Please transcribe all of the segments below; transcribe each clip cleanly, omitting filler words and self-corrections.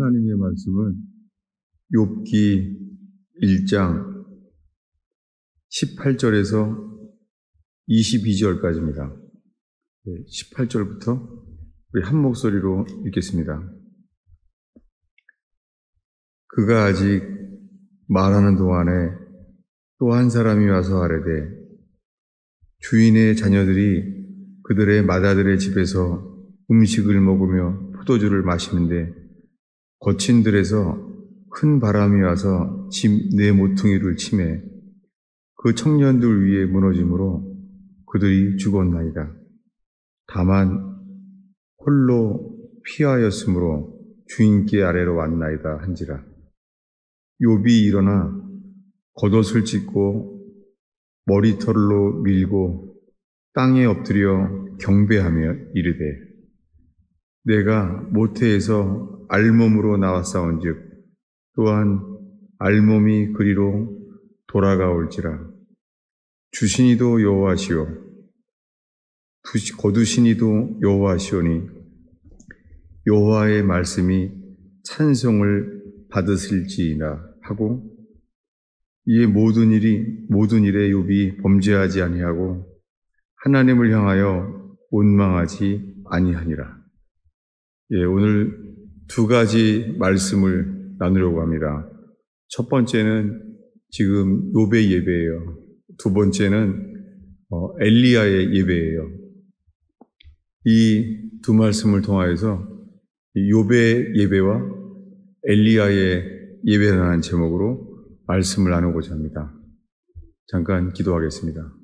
하나님의 말씀은 욥기 1장 18절에서 22절까지입니다. 18절부터 우리 한 목소리로 읽겠습니다. 그가 아직 말하는 동안에 또 한 사람이 와서 아뢰되 주인의 자녀들이 그들의 맏아들의 집에서 음식을 먹으며 포도주를 마시는데 거친 들에서 큰 바람이 와서 집 네 모퉁이를 치매 그 청년들 위에 무너짐으로 그들이 죽었나이다. 다만 홀로 피하였으므로 주인께 아래로 왔나이다 한지라. 욥이 일어나 겉옷을 찢고 머리털로 밀고 땅에 엎드려 경배하며 이르되 내가 모태에서 알몸으로 나왔사온즉 또한 알몸이 그리로 돌아가올지라. 주신이도 여호와시오 거두신이도 여호와시오니 여호와의 말씀이 찬송을 받으실지이다 하고 이에 모든 일에 욥이 범죄하지 아니하고 하나님을 향하여 원망하지 아니하니라. 오늘 두 가지 말씀을 나누려고 합니다. 첫 번째는 지금 욥의 예배예요. 두 번째는 엘리야의 예배예요. 이 두 말씀을 통하여서 욥의 예배와 엘리야의 예배라는 제목으로 말씀을 나누고자 합니다. 잠깐 기도하겠습니다.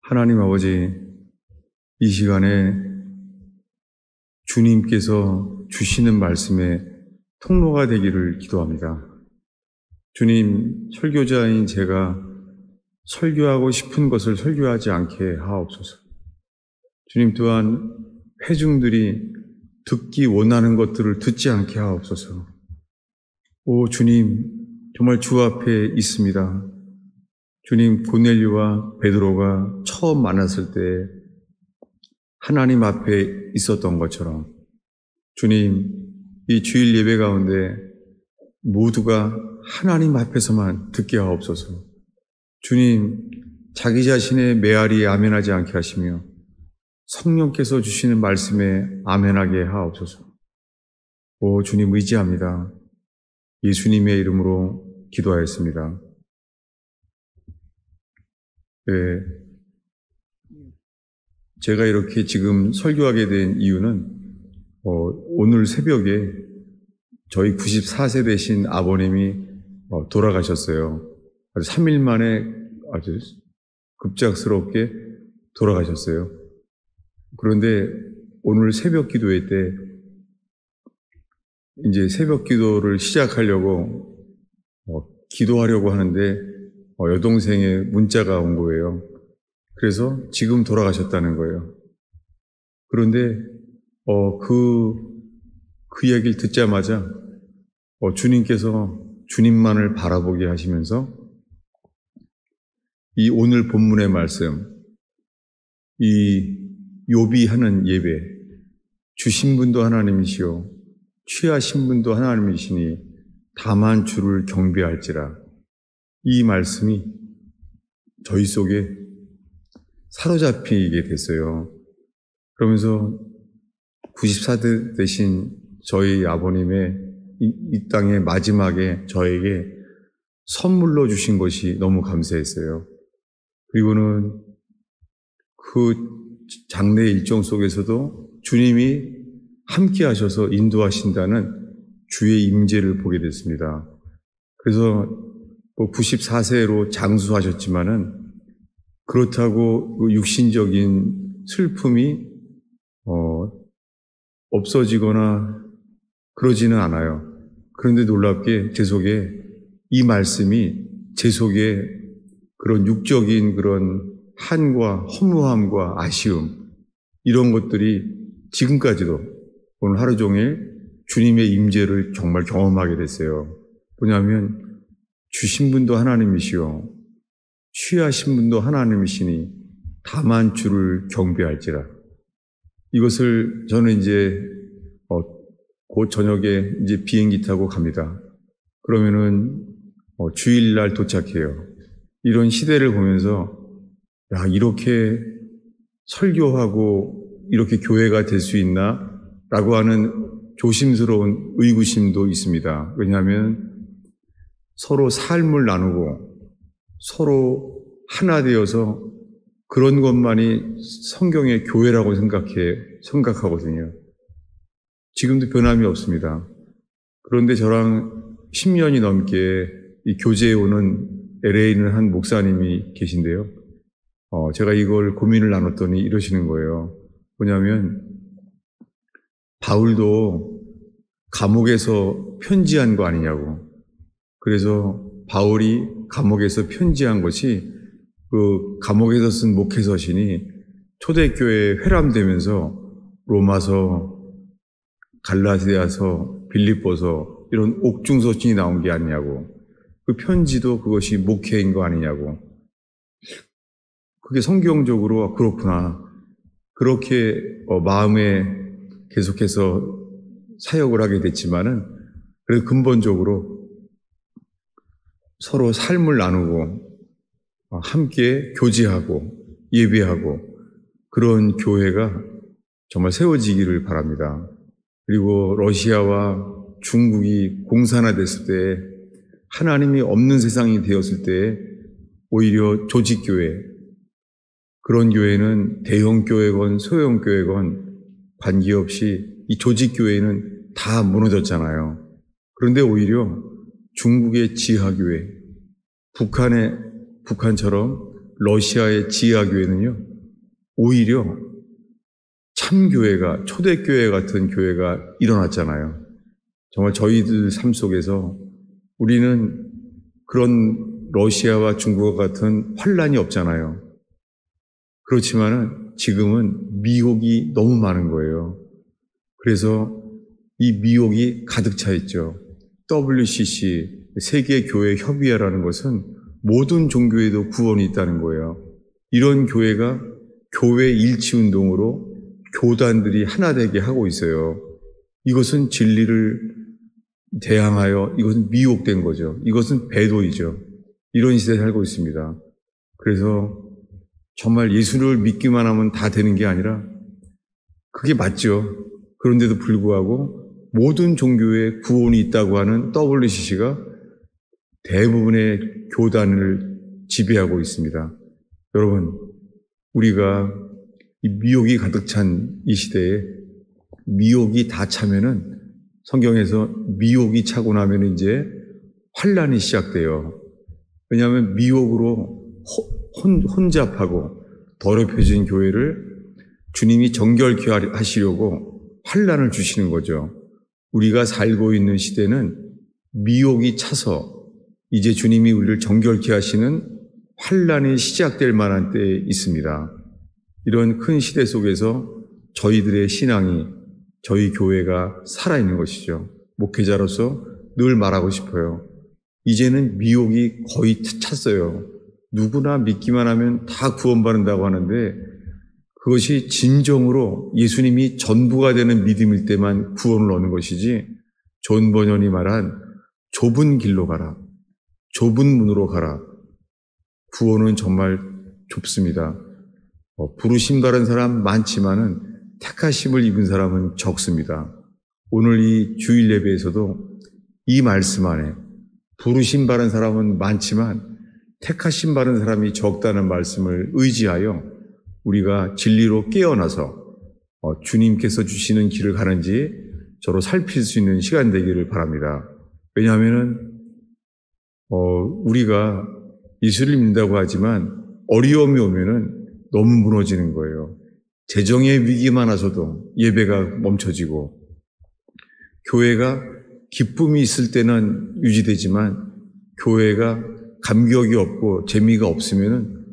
하나님 아버지, 이 시간에 주님께서 주시는 말씀의 통로가 되기를 기도합니다. 주님, 설교자인 제가 설교하고 싶은 것을 설교하지 않게 하옵소서. 주님 또한 회중들이 듣기 원하는 것들을 듣지 않게 하옵소서. 오 주님, 정말 주 앞에 있습니다. 주님, 고넬료와 베드로가 처음 만났을 때 하나님 앞에 있었던 것처럼 주님, 이 주일 예배 가운데 모두가 하나님 앞에서만 듣게 하옵소서. 주님, 자기 자신의 메아리에 아멘하지 않게 하시며 성령께서 주시는 말씀에 아멘하게 하옵소서. 오 주님, 의지합니다. 예수님의 이름으로 기도하였습니다. 제가 이렇게 지금 설교하게 된 이유는 오늘 새벽에 저희 94세 되신 아버님이 돌아가셨어요. 아주 3일 만에 아주 급작스럽게 돌아가셨어요. 그런데 오늘 새벽 기도회 때 이제 새벽 기도를 시작하려고 기도하려고 하는데 여동생의 문자가 온 거예요. 그래서 지금 돌아가셨다는 거예요. 그런데 그 얘기를 듣자마자 주님께서 주님만을 바라보게 하시면서 이 오늘 본문의 말씀, 이 욥이 하는 예배, 주신 분도 하나님이시오 취하신 분도 하나님이시니 다만 주를 경배할지라. 이 말씀이 저희 속에 사로잡히게 됐어요. 그러면서 94세 되신 저희 아버님의 이 땅의 마지막에 저에게 선물로 주신 것이 너무 감사했어요. 그리고는 그 장례 일정 속에서도 주님이 함께 하셔서 인도하신다는 주의 임재를 보게 됐습니다. 그래서 94세로 장수하셨지만은 그렇다고 육신적인 슬픔이 없어지거나 그러지는 않아요. 그런데 놀랍게 제 속에 이 말씀이 제 속에 그런 육적인 그런 한과 허무함과 아쉬움 이런 것들이 지금까지도 오늘 하루 종일 주님의 임재를 정말 경험하게 됐어요. 뭐냐면 주신 분도 하나님이시오 취하신 분도 하나님이시니 다만 주를 경배할지라. 이것을 저는 이제 곧 저녁에 이제 비행기 타고 갑니다. 그러면은 주일날 도착해요. 이런 시대를 보면서 야, 이렇게 설교하고 이렇게 교회가 될 수 있나? 라고 하는 조심스러운 의구심도 있습니다. 왜냐하면 서로 삶을 나누고 서로 하나 되어서 그런 것만이 성경의 교회라고 생각하거든요. 지금도 변함이 없습니다. 그런데 저랑 10년이 넘게 이 교제에 오는 LA에 있는 한 목사님이 계신데요. 제가 이걸 고민을 나눴더니 이러시는 거예요. 뭐냐면 바울도 감옥에서 편지한 거 아니냐고. 그래서 바울이 감옥에서 편지한 것이 그 감옥에서 쓴 목회서신이 초대교회에 회람되면서 로마서, 갈라디아서, 빌립보서 이런 옥중서신이 나온 게 아니냐고. 그 편지도 그것이 목회인 거 아니냐고. 그게 성경적으로 그렇구나. 그렇게 마음에 계속해서 사역을 하게 됐지만은 그래도 근본적으로 서로 삶을 나누고 함께 교제하고 예배하고 그런 교회가 정말 세워지기를 바랍니다. 그리고 러시아와 중국이 공산화됐을 때 하나님이 없는 세상이 되었을 때 오히려 조직교회, 그런 교회는 대형 교회건 소형 교회건 관계없이 이 조직교회는 다 무너졌잖아요. 그런데 오히려 중국의 지하교회, 북한처럼 러시아의 지하교회는요, 오히려 참교회가, 초대교회 같은 교회가 일어났잖아요. 정말 저희들 삶 속에서 우리는 그런 러시아와 중국과 같은 환란이 없잖아요. 그렇지만은 지금은 미혹이 너무 많은 거예요. 그래서 이 미혹이 가득 차 있죠. WCC, 세계교회협의회라는 것은 모든 종교에도 구원이 있다는 거예요. 이런 교회가 교회 일치운동으로 교단들이 하나 되게 하고 있어요. 이것은 진리를 대항하여 이것은 미혹된 거죠. 이것은 배도이죠. 이런 시대에 살고 있습니다. 그래서 정말 예수를 믿기만 하면 다 되는 게 아니라 그게 맞죠. 그런데도 불구하고 모든 종교에 구원이 있다고 하는 WCC가 대부분의 교단을 지배하고 있습니다. 여러분, 우리가 이 미혹이 가득 찬 이 시대에 미혹이 다 차면은 성경에서 미혹이 차고 나면 이제 환란이 시작돼요. 왜냐하면 미혹으로 혼잡하고 더럽혀진 교회를 주님이 정결케 하시려고 환란을 주시는 거죠. 우리가 살고 있는 시대는 미혹이 차서 이제 주님이 우리를 정결케 하시는 환란이 시작될 만한 때에 있습니다. 이런 큰 시대 속에서 저희들의 신앙이, 저희 교회가 살아있는 것이죠. 목회자로서 늘 말하고 싶어요. 이제는 미혹이 거의 찼어요. 누구나 믿기만 하면 다 구원받는다고 하는데 그것이 진정으로 예수님이 전부가 되는 믿음일 때만 구원을 얻는 것이지, 존 버년이 말한 좁은 길로 가라, 좁은 문으로 가라. 구원은 정말 좁습니다. 부르심 받은 사람 많지만은 택하심을 입은 사람은 적습니다. 오늘 이 주일 예배에서도 이 말씀 안에 부르심 받은 사람은 많지만 택하심 받은 사람이 적다는 말씀을 의지하여 우리가 진리로 깨어나서 주님께서 주시는 길을 가는지 저로 살필 수 있는 시간 되기를 바랍니다. 왜냐하면은 우리가 예수를 믿는다고 하지만 어려움이 오면은 너무 무너지는 거예요. 재정의 위기만 와서도 예배가 멈춰지고, 교회가 기쁨이 있을 때는 유지되지만 교회가 감격이 없고 재미가 없으면은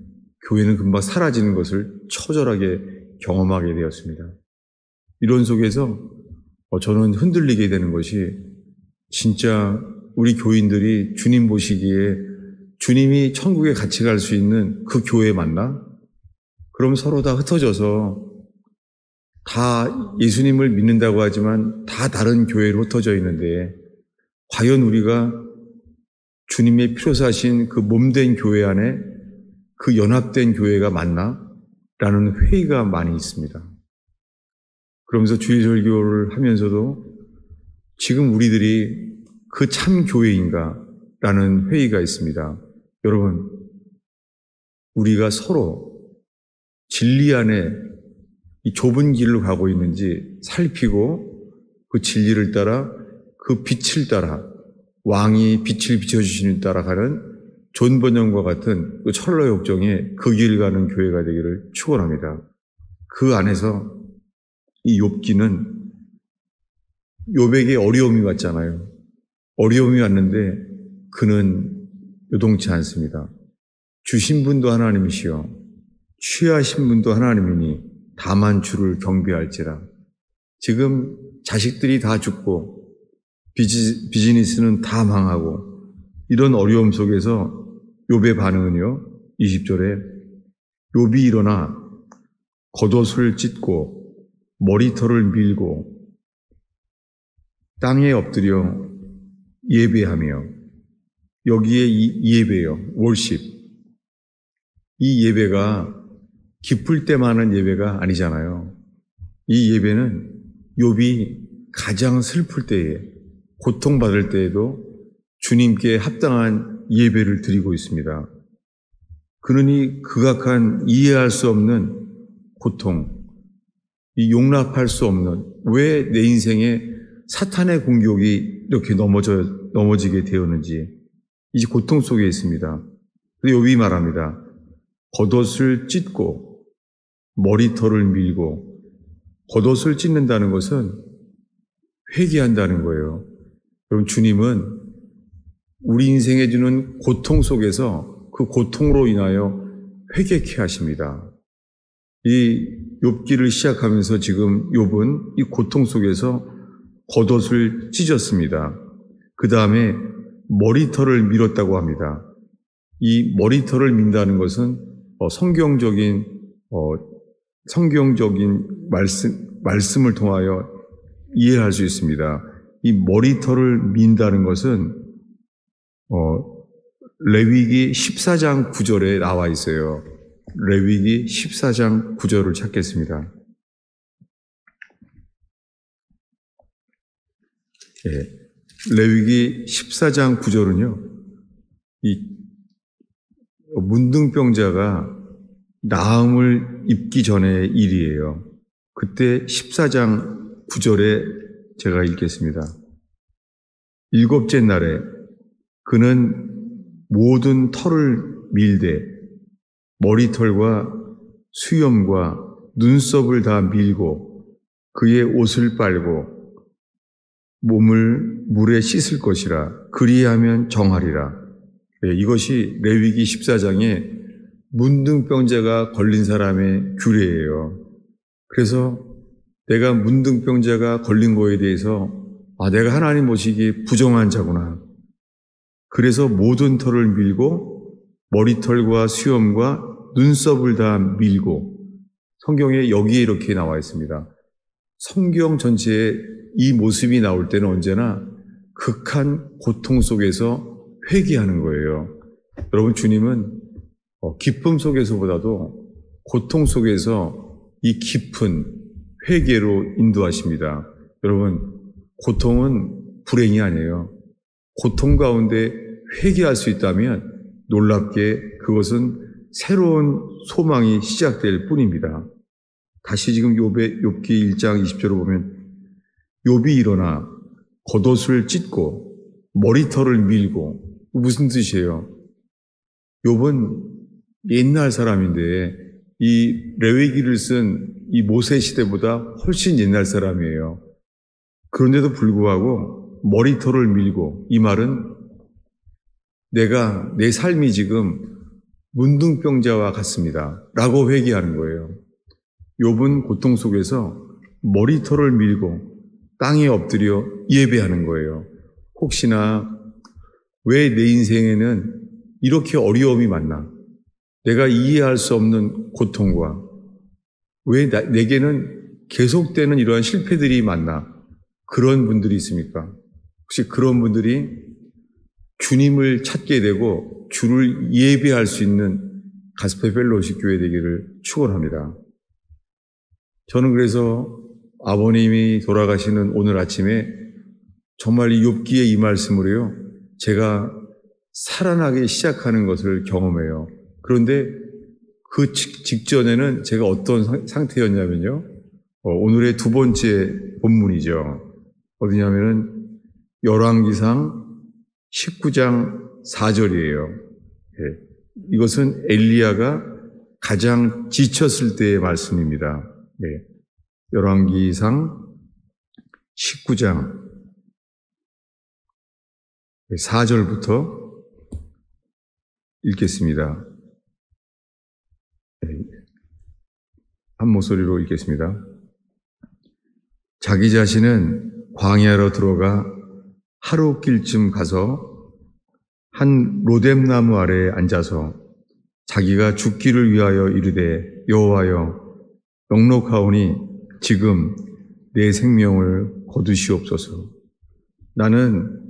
교회는 금방 사라지는 것을 처절하게 경험하게 되었습니다. 이런 속에서 저는 흔들리게 되는 것이, 진짜 우리 교인들이 주님 보시기에 주님이 천국에 같이 갈 수 있는 그 교회 맞나? 그럼 서로 다 흩어져서 다 예수님을 믿는다고 하지만 다 다른 교회로 흩어져 있는데 과연 우리가 주님의 필요사신 그 몸된 교회 안에 그 연합된 교회가 맞나? 라는 회의가 많이 있습니다. 그러면서 주일설교를 하면서도 지금 우리들이 그 참 교회인가? 라는 회의가 있습니다. 여러분, 우리가 서로 진리 안에 이 좁은 길로 가고 있는지 살피고 그 진리를 따라 그 빛을 따라 왕이 빛을 비춰주시는 따라 가는 존 번영과 같은 그 철로 역정의 그 길 가는 교회가 되기를 축원합니다. 그 안에서 이 욥기는 욥에게 어려움이 왔잖아요. 어려움이 왔는데 그는 요동치 않습니다. 주신 분도 하나님이시여 취하신 분도 하나님이니 다만 주를 경배할지라. 지금 자식들이 다 죽고 비즈니스는 다 망하고 이런 어려움 속에서 욥의 반응은요. 20절에 욥이 일어나 겉옷을 찢고 머리털을 밀고 땅에 엎드려 예배하며, 여기에 이 예배요, 월십. 이 예배가 기쁠 때만 하는 예배가 아니잖아요. 이 예배는 욥이 가장 슬플 때에, 고통받을 때에도 주님께 합당한 예배를 드리고 있습니다. 그러니 극악한 이해할 수 없는 고통, 이 용납할 수 없는, 왜 내 인생에 사탄의 공격이 이렇게 넘어지게 되었는지 이제 고통 속에 있습니다. 그런데 욥이 말합니다. 겉옷을 찢고 머리털을 밀고, 겉옷을 찢는다는 것은 회개한다는 거예요. 여러분, 주님은 우리 인생에 주는 고통 속에서 그 고통으로 인하여 회개케 하십니다. 이 욥기를 시작하면서 지금 욥은 이 고통 속에서 겉옷을 찢었습니다. 그 다음에 머리털을 밀었다고 합니다. 이 머리털을 민다는 것은 성경적인 말씀을 통하여 이해할 수 있습니다. 이 머리털을 민다는 것은 레위기 14장 9절에 나와 있어요. 레위기 14장 9절을 찾겠습니다. 레위기 14장 9절은요, 이 문둥병자가 나음을 입기 전의 일이에요. 그때 14장 9절에 제가 읽겠습니다. 일곱째 날에 그는 모든 털을 밀되 머리털과 수염과 눈썹을 다 밀고 그의 옷을 빨고 몸을 물에 씻을 것이라. 그리하면 정하리라. 이것이 레위기 14장에 문둥병자가 걸린 사람의 규례예요. 그래서 내가 문둥병자가 걸린 거에 대해서 내가 하나님 보시기에 부정한 자구나. 그래서 모든 털을 밀고 머리털과 수염과 눈썹을 다 밀고, 성경에 여기에 이렇게 나와 있습니다. 성경 전체에 이 모습이 나올 때는 언제나 극한 고통 속에서 회개하는 거예요. 여러분, 주님은 기쁨 속에서보다도 고통 속에서 이 깊은 회개로 인도하십니다. 여러분, 고통은 불행이 아니에요. 고통 가운데 회개할 수 있다면 놀랍게 그것은 새로운 소망이 시작될 뿐입니다. 다시 지금 욥기 1장 20절을 보면 욥이 일어나 겉옷을 찢고 머리털을 밀고, 무슨 뜻이에요? 욥은 옛날 사람인데 이 레위기를 쓴 이 모세 시대보다 훨씬 옛날 사람이에요. 그런데도 불구하고 머리털을 밀고, 이 말은 내 삶이 지금 문둥병자와 같습니다 라고 회개하는 거예요. 욥은 고통 속에서 머리털을 밀고 땅에 엎드려 예배하는 거예요. 혹시나 왜 내 인생에는 이렇게 어려움이 많나? 내가 이해할 수 없는 고통과 왜 내게는 계속되는 이러한 실패들이 많나? 그런 분들이 있습니까? 혹시 그런 분들이 주님을 찾게 되고 주를 예배할 수 있는 가스펠 펠로우십 교회 되기를 축원합니다. 저는 그래서 아버님이 돌아가시는 오늘 아침에 정말 이 욥기의 이 말씀으로요, 제가 살아나기 시작하는 것을 경험해요. 그런데 그 직전에는 제가 어떤 상태였냐면요, 오늘의 두 번째 본문이죠. 어디냐면은 열왕기상 19장 4절이에요. 예. 이것은 엘리야가 가장 지쳤을 때의 말씀입니다. 예. 열왕기상 19장 4절부터 읽겠습니다. 한 목소리로 읽겠습니다. 자기 자신은 광야로 들어가 하루길쯤 가서 한 로뎀나무 아래에 앉아서 자기가 죽기를 위하여 이르되 여호와여 넉넉하오니 지금 내 생명을 거두시옵소서. 나는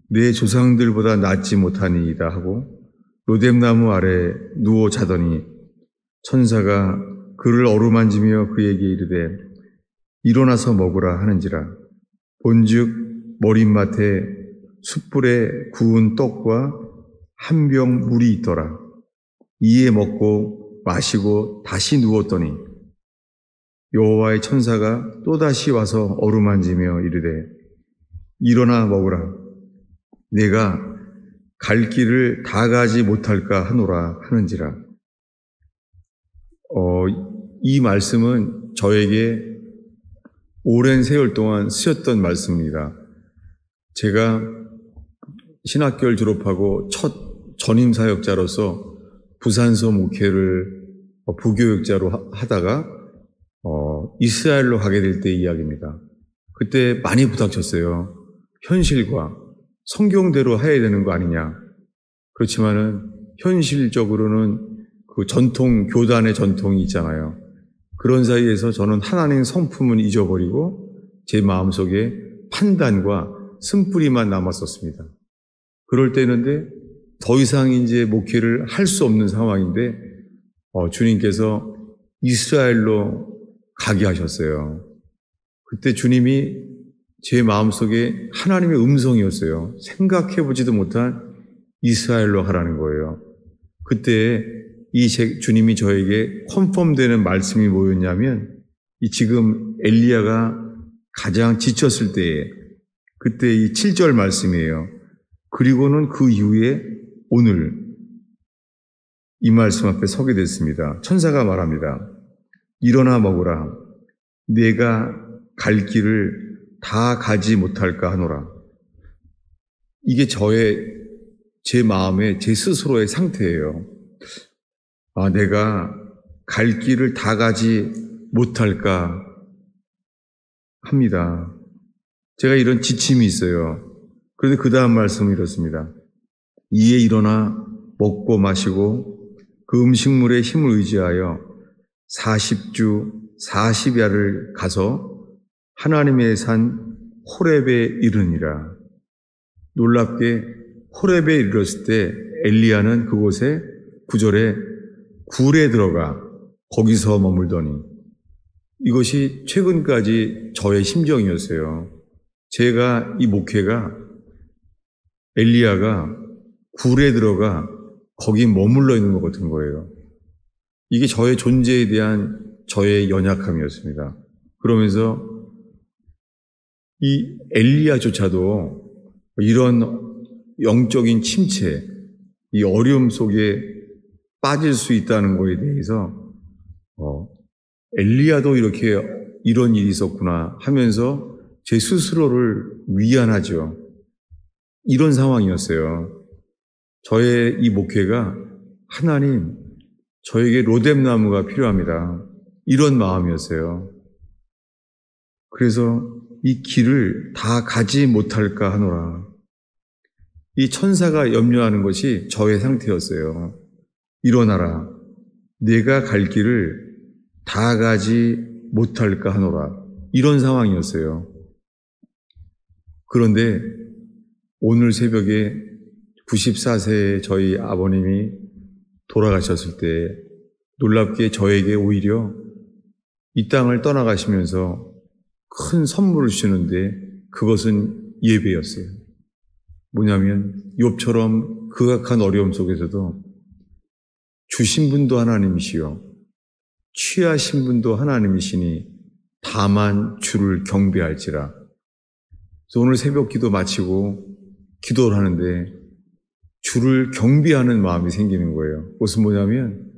내 조상들보다 낫지 못하니이다 하고 로뎀나무 아래 누워 자더니 천사가 그를 어루만지며 그에게 이르되 일어나서 먹으라 하는지라. 본즉 머릿맡에 숯불에 구운 떡과 한 병 물이 있더라. 이에 먹고 마시고 다시 누웠더니 여호와의 천사가 또다시 와서 어루만지며 이르되 일어나 먹으라. 내가 갈 길을 다 가지 못할까 하노라 하는지라. 이 말씀은 저에게 오랜 세월 동안 쓰였던 말씀입니다. 제가 신학교를 졸업하고 첫 전임사역자로서 부산서 목회를 부교육자로 하다가 이스라엘로 가게 될 때의 이야기입니다. 그때 많이 부닥쳤어요. 현실과 성경대로 해야 되는 거 아니냐. 그렇지만은 현실적으로는 그 전통, 교단의 전통이 있잖아요. 그런 사이에서 저는 하나님 성품은 잊어버리고 제 마음속에 판단과 쓴뿌리만 남았었습니다. 그럴 때였는데 더 이상 이제 목회를 할 수 없는 상황인데 주님께서 이스라엘로 가게 하셨어요. 그때 주님이 제 마음속에 하나님의 음성이었어요. 생각해보지도 못한 이스라엘로 가라는 거예요. 그때 주님이 저에게 컨펌되는 말씀이 뭐였냐면 이 지금 엘리야가 가장 지쳤을 때에 그때 이 7절 말씀이에요. 그리고는 그 이후에 오늘 이 말씀 앞에 서게 됐습니다. 천사가 말합니다. 일어나 먹으라. 내가 갈 길을 다 가지 못할까 하노라. 이게 제 마음의 제 스스로의 상태예요. 내가 갈 길을 다 가지 못할까 합니다. 제가 이런 지침이 있어요. 그런데 그 다음 말씀은 이렇습니다. 이에 일어나 먹고 마시고 그 음식물의 힘을 의지하여 40주 40야를 가서 하나님의 산 호렙에 이르니라. 놀랍게 호렙에 이르렀을 때 엘리야는 그곳에 9절에 굴에 들어가 거기서 머물더니 이것이 최근까지 저의 심정이었어요. 제가 이 목회가 엘리야가 굴에 들어가 거기 머물러 있는 것 같은 거예요. 이게 저의 존재에 대한 저의 연약함이었습니다. 그러면서 이 엘리야조차도 이런 영적인 침체, 이 어려움 속에 빠질 수 있다는 것에 대해서 엘리야도 이렇게 이런 일이 있었구나 하면서 제 스스로를 위안하죠. 이런 상황이었어요. 저의 이 목회가 하나님, 저에게 로뎀나무가 필요합니다. 이런 마음이었어요. 그래서 이 길을 다 가지 못할까 하노라. 이 천사가 염려하는 것이 저의 상태였어요. 일어나라. 내가 갈 길을 다 가지 못할까 하노라. 이런 상황이었어요. 그런데 오늘 새벽에 94세의 저희 아버님이 돌아가셨을 때 놀랍게 저에게 오히려 이 땅을 떠나가시면서 큰 선물을 주시는데 그것은 예배였어요. 뭐냐면 욥처럼 극악한 어려움 속에서도 주신 분도 하나님이시요 취하신 분도 하나님이시니 다만 주를 경배할지라. 그래서 오늘 새벽 기도 마치고 기도를 하는데 주를 경배하는 마음이 생기는 거예요. 그것은 뭐냐면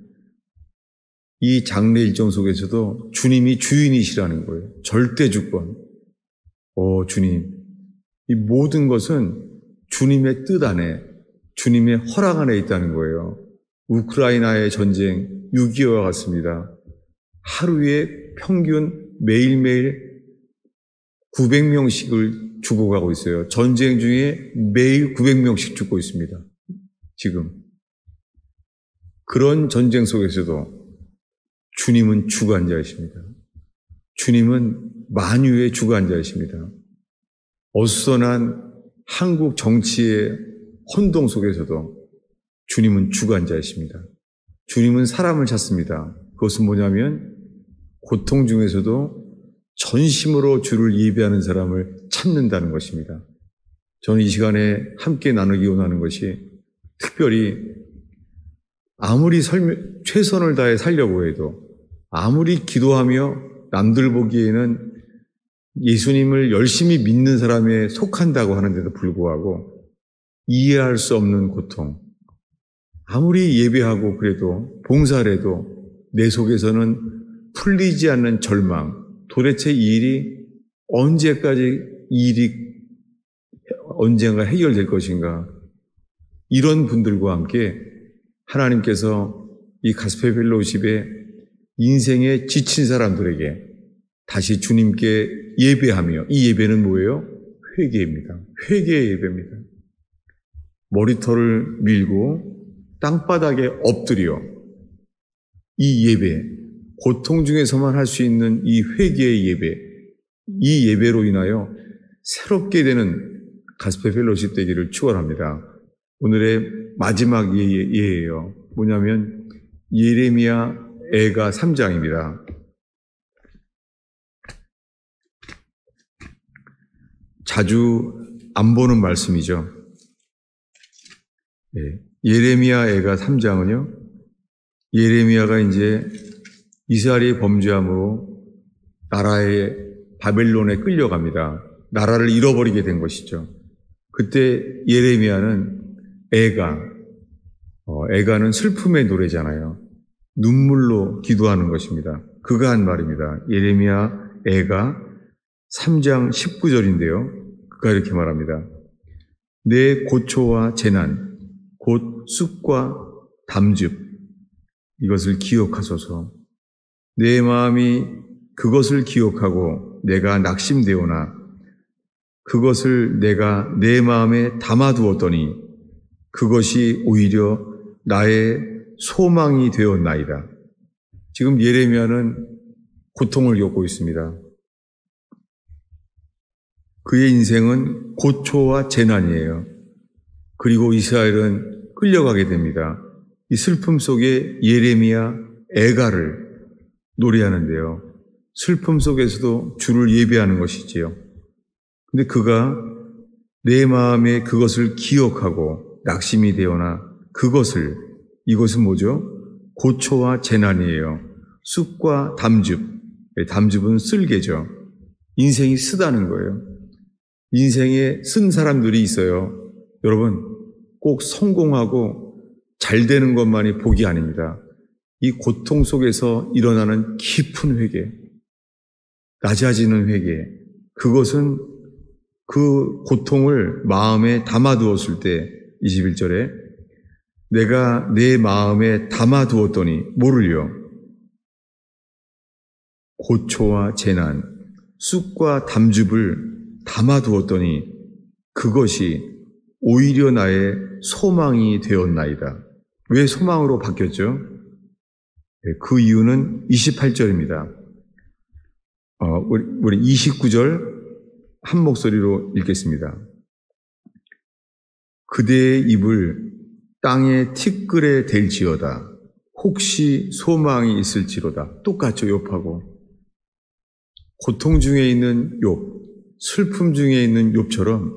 이 장례 일정 속에서도 주님이 주인이시라는 거예요. 절대 주권. 주님, 이 모든 것은 주님의 뜻 안에, 주님의 허락 안에 있다는 거예요. 우크라이나의 전쟁 6.25와 같습니다. 하루에 평균 매일매일 900명씩을 죽어가고 있어요. 전쟁 중에 매일 900명씩 죽고 있습니다. 지금. 그런 전쟁 속에서도 주님은 주관자이십니다. 주님은 만유의 주관자이십니다. 어수선한 한국 정치의 혼동 속에서도 주님은 주관자이십니다. 주님은 사람을 찾습니다. 그것은 뭐냐면 고통 중에서도 전심으로 주를 예배하는 사람을 찾는다는 것입니다. 저는 이 시간에 함께 나누기 원하는 것이 특별히 아무리 최선을 다해 살려고 해도 아무리 기도하며 남들 보기에는 예수님을 열심히 믿는 사람에 속한다고 하는데도 불구하고 이해할 수 없는 고통, 아무리 예배하고 그래도 봉사를 해도 내 속에서는 풀리지 않는 절망, 도대체 이 일이 언젠가 해결될 것인가, 이런 분들과 함께 하나님께서 이 가스펠 펠로우십에 인생에 지친 사람들에게 다시 주님께 예배하며, 이 예배는 뭐예요? 회개입니다. 회개의 예배입니다. 머리털을 밀고 땅바닥에 엎드려 이 예배, 고통 중에서만 할 수 있는 이 회개의 예배, 이 예배로 인하여 새롭게 되는 가스펠 펠로우십 되기를 축원합니다. 오늘의 마지막 예예요. 뭐냐면 예레미야 애가 3장입니다. 자주 안 보는 말씀이죠. 예레미야 애가 3장은요, 예레미야가 이제 이스라엘이 범죄함으로 나라의 바벨론에 끌려갑니다. 나라를 잃어버리게 된 것이죠. 그때 예레미야는 애가는 슬픔의 노래잖아요. 눈물로 기도하는 것입니다. 그가 한 말입니다. 예레미야 애가 3장 19절인데요. 그가 이렇게 말합니다. 내 고초와 재난, 곧 쑥과 담즙, 이것을 기억하소서. 내 마음이 그것을 기억하고 내가 낙심되오나 그것을 내가 내 마음에 담아두었더니 그것이 오히려 나의 소망이 되었나이다. 지금 예레미야는 고통을 겪고 있습니다. 그의 인생은 고초와 재난이에요. 그리고 이스라엘은 끌려가게 됩니다. 이 슬픔 속에 예레미야 애가를 노래하는데요. 슬픔 속에서도 주를 예배하는 것이지요. 근데 그가 내 마음에 그것을 기억하고 낙심이 되어나 이것은 뭐죠? 고초와 재난이에요. 쑥과 담즙, 담즙은 쓸개죠. 인생이 쓰다는 거예요. 인생에 쓴 사람들이 있어요. 여러분, 꼭 성공하고 잘 되는 것만이 복이 아닙니다. 이 고통 속에서 일어나는 깊은 회개, 낮아지는 회개, 그것은 그 고통을 마음에 담아두었을 때 21절에 내가 내 마음에 담아두었더니 뭐를요? 고초와 재난, 쑥과 담즙을 담아두었더니 그것이 오히려 나의 소망이 되었나이다. 왜 소망으로 바뀌었죠? 그 이유는 28절입니다. 우리 29절 한 목소리로 읽겠습니다. 그대의 입을 땅에 티끌에 댈지어다. 혹시 소망이 있을지로다. 똑같죠, 욥하고. 고통 중에 있는 욥, 슬픔 중에 있는 욥처럼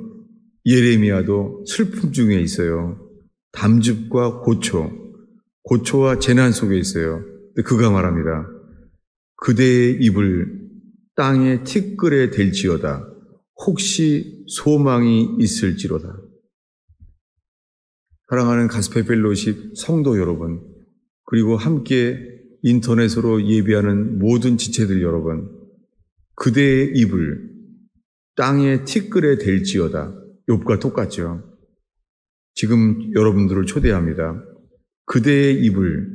예레미야도 슬픔 중에 있어요. 담즙과 고초와 재난 속에 있어요. 근데 그가 말합니다. 그대의 입을 땅에 티끌에 댈지어다. 혹시 소망이 있을지로다. 사랑하는 가스펠 펠로십 성도 여러분, 그리고 함께 인터넷으로 예배하는 모든 지체들 여러분, 그대의 입을 땅에 티끌에 댈지어다. 욥과 똑같죠. 지금 여러분들을 초대합니다. 그대의 입을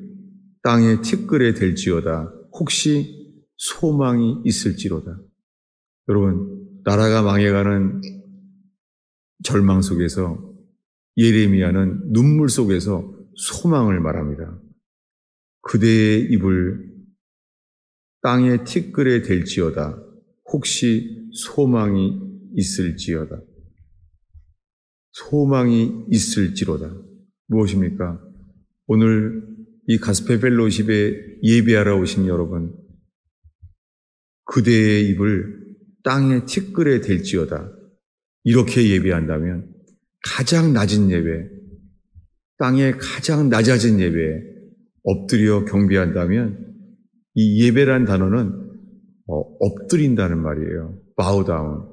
땅에 티끌에 댈지어다. 혹시 소망이 있을지로다. 여러분, 나라가 망해가는 절망 속에서 예레미야는 눈물 속에서 소망을 말합니다. 그대의 입을 땅에 티끌에 댈지어다. 혹시 소망이 있을지어다. 소망이 있을지로다. 무엇입니까? 오늘 이 가스펠 펠로십에 예배하러 오신 여러분, 그대의 입을 땅에 티끌에 댈지어다. 이렇게 예배한다면 가장 낮은 예배, 땅에 가장 낮아진 예배에 엎드려 경배한다면 이 예배란 단어는 엎드린다는 말이에요. bow down.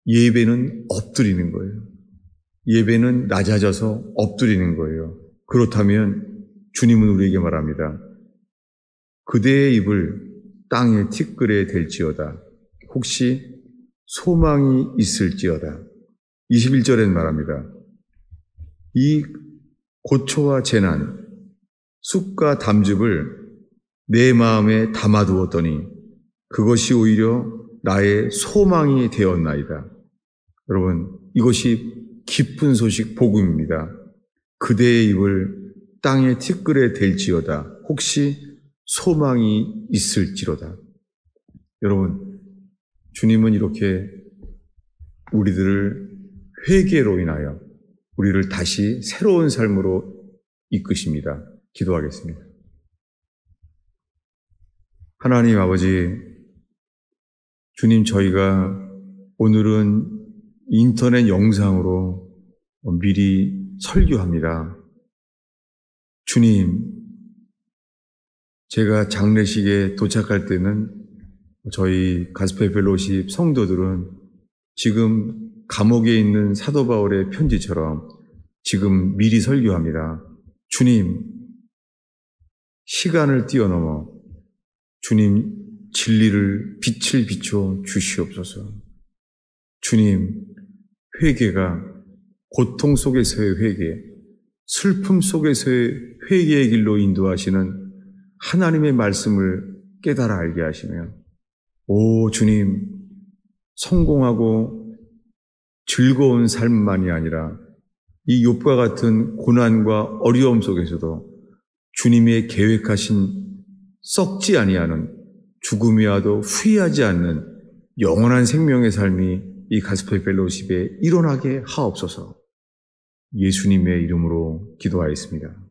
예배는 엎드리는 거예요. 예배는 낮아져서 엎드리는 거예요. 그렇다면 주님은 우리에게 말합니다. 그대의 입을 땅에 티끌에 댈지어다. 혹시 소망이 있을지어다. 21절엔 말합니다. 이 고초와 재난, 쑥과 담즙을 내 마음에 담아두었더니 그것이 오히려 나의 소망이 되었나이다. 여러분, 이것이 기쁜 소식 복음입니다. 그대의 입을 땅에 티끌에 댈지어다. 혹시 소망이 있을지로다. 여러분, 주님은 이렇게 우리들을 회개로 인하여 우리를 다시 새로운 삶으로 이끄십니다. 기도하겠습니다. 하나님 아버지, 주님, 저희가 오늘은 인터넷 영상으로 미리 설교합니다. 주님, 제가 장례식에 도착할 때는 저희 가스펠 펠로십 성도들은 지금 감옥에 있는 사도 바울의 편지처럼 지금 미리 설교합니다. 주님, 시간을 뛰어넘어 주님 진리를 빛을 비춰 주시옵소서. 주님, 회개가 고통 속에서의 회개, 슬픔 속에서의 회개의 길로 인도하시는 하나님의 말씀을 깨달아 알게 하시며, 오 주님, 성공하고 즐거운 삶만이 아니라 이 욥과 같은 고난과 어려움 속에서도 주님의 계획하신 썩지 아니하는 죽음이 와도 후회하지 않는 영원한 생명의 삶이 이 가스펠 펠로십에 일어나게 하옵소서. 예수님의 이름으로 기도하였습니다.